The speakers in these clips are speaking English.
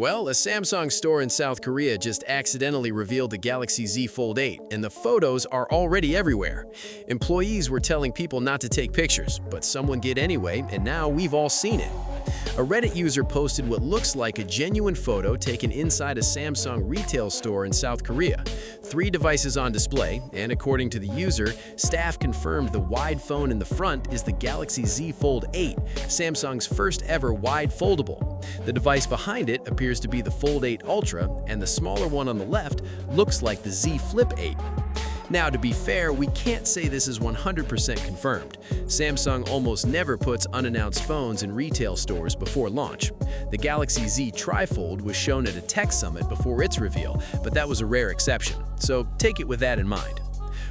Well, a Samsung store in South Korea just accidentally revealed the Galaxy Z Fold 8, and the photos are already everywhere. Employees were telling people not to take pictures, but someone did anyway, and now we've all seen it. A Reddit user posted what looks like a genuine photo taken inside a Samsung retail store in South Korea. 3 devices on display, and according to the user, staff confirmed the wide phone in the front is the Galaxy Z Fold 8, Samsung's first ever wide foldable. The device behind it appears to be the Fold 8 Ultra, and the smaller one on the left looks like the Z Flip 8. Now, to be fair, we can't say this is 100% confirmed. Samsung almost never puts unannounced phones in retail stores before launch. The Galaxy Z Trifold was shown at a tech summit before its reveal, but that was a rare exception, so take it with that in mind.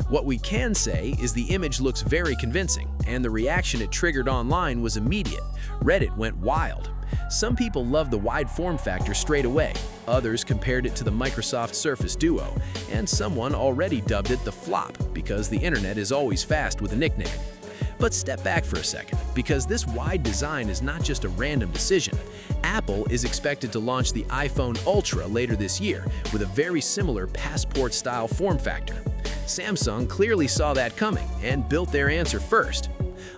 What we can say is the image looks very convincing, and the reaction it triggered online was immediate. Reddit went wild. Some people loved the wide form factor straight away, others compared it to the Microsoft Surface Duo, and someone already dubbed it the flop because the internet is always fast with a nickname. But step back for a second, because this wide design is not just a random decision. Apple is expected to launch the iPhone Ultra later this year with a very similar passport-style form factor. Samsung clearly saw that coming and built their answer first.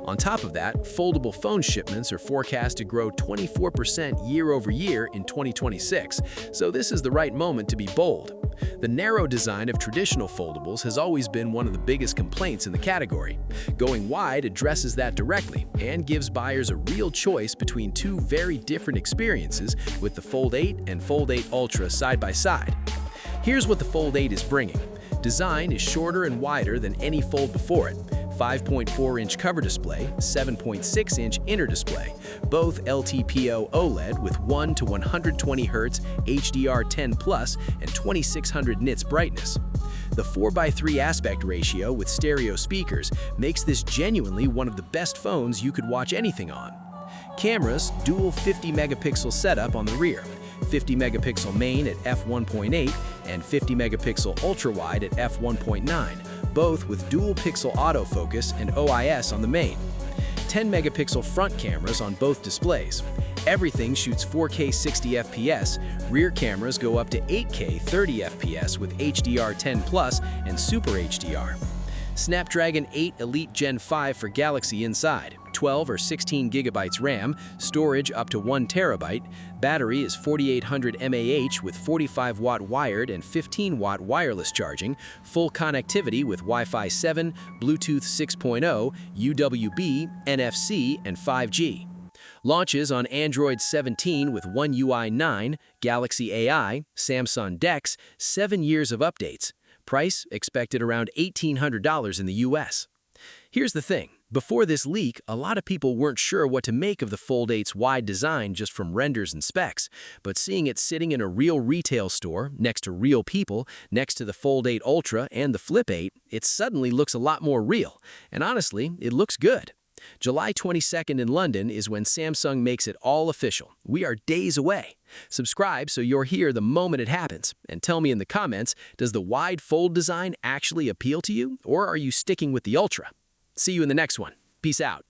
On top of that, foldable phone shipments are forecast to grow 24% year-over-year in 2026, so this is the right moment to be bold. The narrow design of traditional foldables has always been one of the biggest complaints in the category. Going wide addresses that directly and gives buyers a real choice between 2 very different experiences with the Fold 8 and Fold 8 Ultra side by side. Here's what the Fold 8 is bringing. Design is shorter and wider than any Fold before it. 5.4-inch cover display, 7.6-inch inner display, both LTPO OLED with 1 to 120 Hz HDR10+, and 2600 nits brightness. The 4:3 aspect ratio with stereo speakers makes this genuinely one of the best phones you could watch anything on. Cameras, dual 50-megapixel setup on the rear, 50-megapixel main at f1.8 and 50-megapixel ultra-wide at f1.9, both with dual-pixel autofocus and OIS on the main. 10-megapixel front cameras on both displays. Everything shoots 4K 60 FPS, rear cameras go up to 8K 30 FPS with HDR10+ and Super HDR. Snapdragon 8 Elite Gen 5 for Galaxy inside, 12 or 16 gigabytes RAM, storage up to 1 terabyte, battery is 4800 mAh with 45-watt wired and 15-watt wireless charging, full connectivity with Wi-Fi 7, Bluetooth 6.0, UWB, NFC, and 5G. Launches on Android 17 with One UI 9, Galaxy AI, Samsung DeX, 7 years of updates. Price expected around $1,800 in the US. Here's the thing. Before this leak, a lot of people weren't sure what to make of the Fold 8's wide design just from renders and specs, but seeing it sitting in a real retail store, next to real people, next to the Fold 8 Ultra and the Flip 8, it suddenly looks a lot more real. And honestly, it looks good. July 22nd in London is when Samsung makes it all official. We are days away. Subscribe so you're here the moment it happens, and tell me in the comments, does the wide fold design actually appeal to you, or are you sticking with the Ultra? See you in the next one. Peace out.